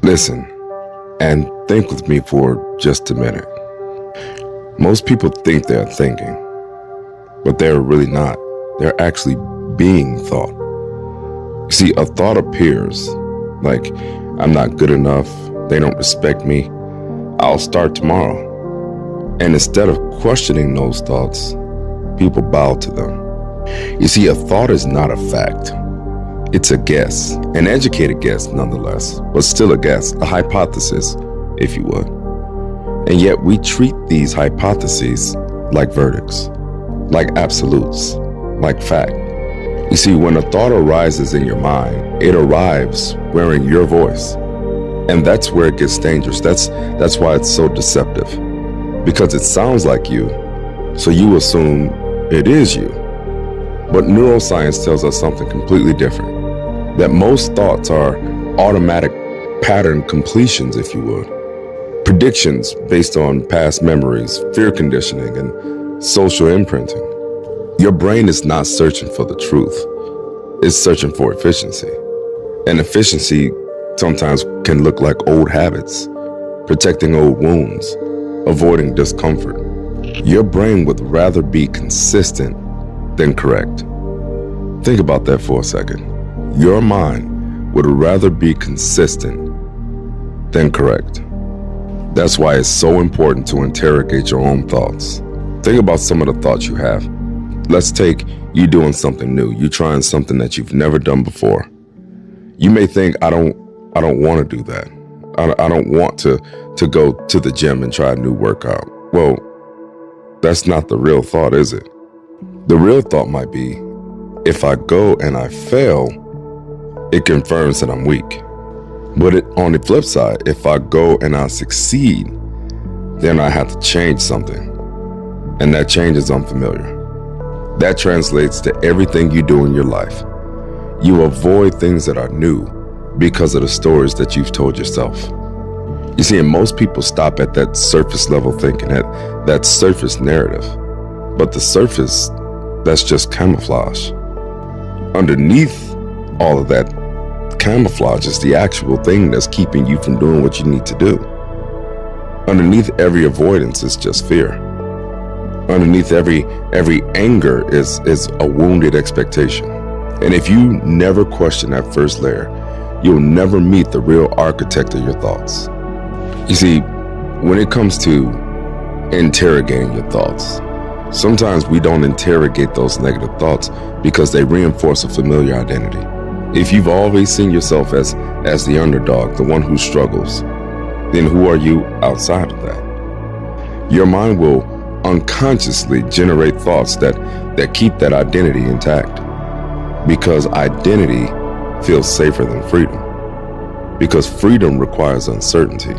Listen and think with me for just a minute. Most people think they're thinking, but they're really not. They're actually being thought. You see, a thought appears like, I'm not good enough, they don't respect me, I'll start tomorrow. And instead of questioning those thoughts, people bow to them. You see, a thought is not a fact. It's a guess, an educated guess nonetheless, but still a guess, a hypothesis, if you would. And yet we treat these hypotheses like verdicts, like absolutes, like fact. You see, when a thought arises in your mind, it arrives wearing your voice. And that's where it gets dangerous. That's why it's so deceptive. Because it sounds like you, so you assume it is you. But neuroscience tells us something completely different. That most thoughts are automatic pattern completions, if you would. Predictions based on past memories, fear conditioning, and social imprinting. Your brain is not searching for the truth. It's searching for efficiency. And efficiency sometimes can look like old habits, protecting old wounds, avoiding discomfort. Your brain would rather be consistent than correct. Think about that for a second. Your mind would rather be consistent than correct. That's why it's so important to interrogate your own thoughts. Think about some of the thoughts you have. Let's take you doing something new. You trying something that you've never done before. You may think, I don't want to do that. I don't want to go to the gym and try a new workout. Well, that's not the real thought, is it? The real thought might be, if I go and I fail, it confirms that I'm weak. But on the flip side, if I go and I succeed, then I have to change something. And that change is unfamiliar. That translates to everything you do in your life. You avoid things that are new because of the stories that you've told yourself. You see, and most people stop at that surface level thinking, at that surface narrative. But the surface, that's just camouflage. Underneath all of that camouflage is the actual thing that's keeping you from doing what you need to do. Underneath every avoidance is just fear. Underneath every anger is a wounded expectation. And if you never question that first layer, you'll never meet the real architect of your thoughts. You see, when it comes to interrogating your thoughts, sometimes we don't interrogate those negative thoughts because they reinforce a familiar identity. If you've always seen yourself as the underdog, the one who struggles, then who are you outside of that? Your mind will unconsciously generate thoughts that keep that identity intact. Because identity feels safer than freedom. Because freedom requires uncertainty.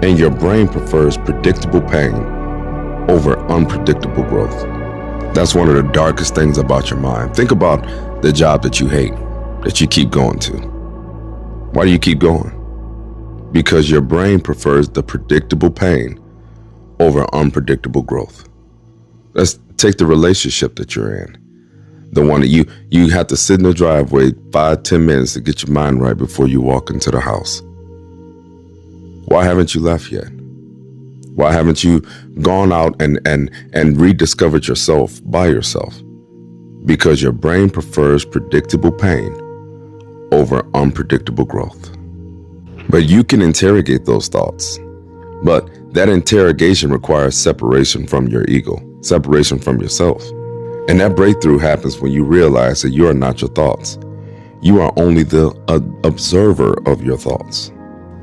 And your brain prefers predictable pain over unpredictable growth. That's one of the darkest things about your mind. Think about the job that you hate, that you keep going to. Why do you keep going? Because your brain prefers the predictable pain over unpredictable growth. Let's take the relationship that you're in. The one that you have to sit in the driveway 5-10 minutes to get your mind right before you walk into the house. Why haven't you left yet? Why haven't you gone out and rediscovered yourself by yourself? Because your brain prefers predictable pain over unpredictable growth. But you can interrogate those thoughts. But that interrogation requires separation from your ego, separation from yourself. And that breakthrough happens when you realize that you are not your thoughts. You are only the observer of your thoughts.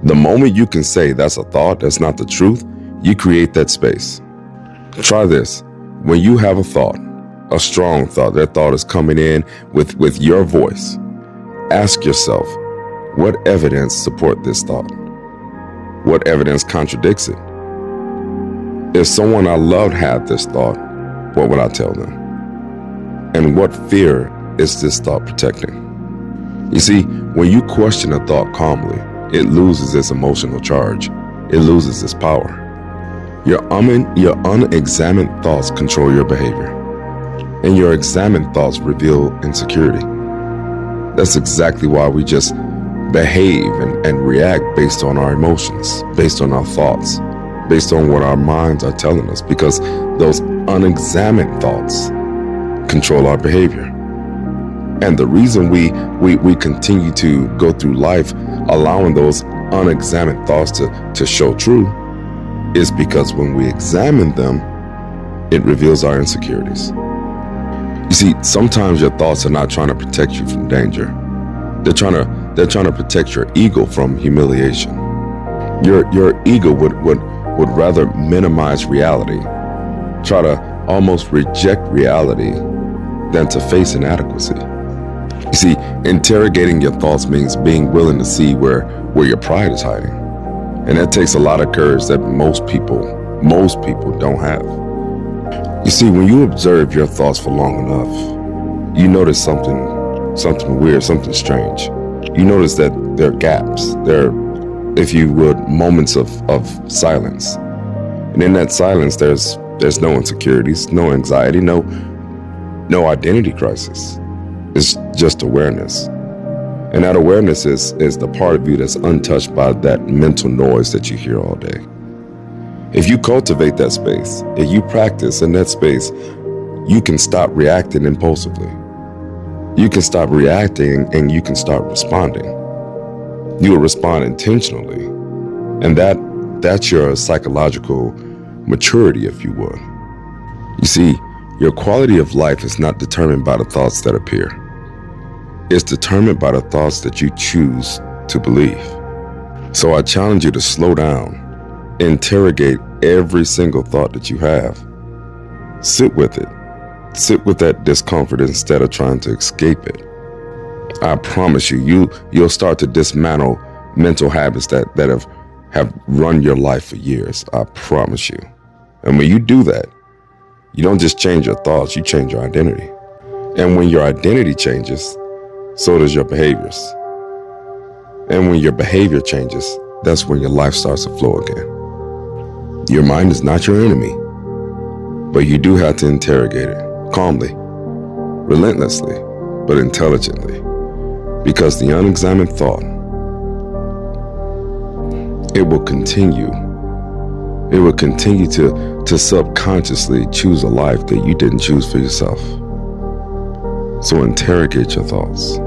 The moment you can say that's a thought, that's not the truth, you create that space. Try this. When you have a thought, a strong thought, that thought is coming in with your voice, ask yourself, what evidence support this thought? What evidence contradicts it? If someone I loved had this thought, what would I tell them? And what fear is this thought protecting? You see, when you question a thought calmly, it loses its emotional charge. It loses its power. Your unexamined thoughts control your behavior. And your examined thoughts reveal insecurity. That's exactly why we just behave and react based on our emotions, based on our thoughts, based on what our minds are telling us, because those unexamined thoughts control our behavior. And the reason we continue to go through life allowing those unexamined thoughts to show true is because when we examine them, it reveals our insecurities. You see, sometimes your thoughts are not trying to protect you from danger. They're trying to protect your ego from humiliation. Your ego would rather minimize reality, try to almost reject reality than to face inadequacy. You see, interrogating your thoughts means being willing to see where your pride is hiding. And that takes a lot of courage that most people don't have. You see, when you observe your thoughts for long enough, you notice something weird, something strange. You notice that there are gaps. There are, if you would, moments of silence. And in that silence, there's no insecurities, no anxiety, no identity crisis. It's just awareness. And that awareness is the part of you that's untouched by that mental noise that you hear all day. If you cultivate that space, if you practice in that space, you can stop reacting impulsively. You can stop reacting and you can start responding. You will respond intentionally. And that's your psychological maturity, if you would. You see, your quality of life is not determined by the thoughts that appear. It's determined by the thoughts that you choose to believe. So I challenge you to slow down, interrogate every single thought that you have. Sit with it. Sit with that discomfort instead of trying to escape it. I promise you'll start to dismantle mental habits that have run your life for years. I promise you. And when you do that, you don't just change your thoughts, you change your identity. And when your identity changes, so does your behaviors. And when your behavior changes, that's when your life starts to flow again. Your mind is not your enemy, but you do have to interrogate it calmly, relentlessly, but intelligently. Because the unexamined thought, it will continue to subconsciously choose a life that you didn't choose for yourself. So interrogate your thoughts.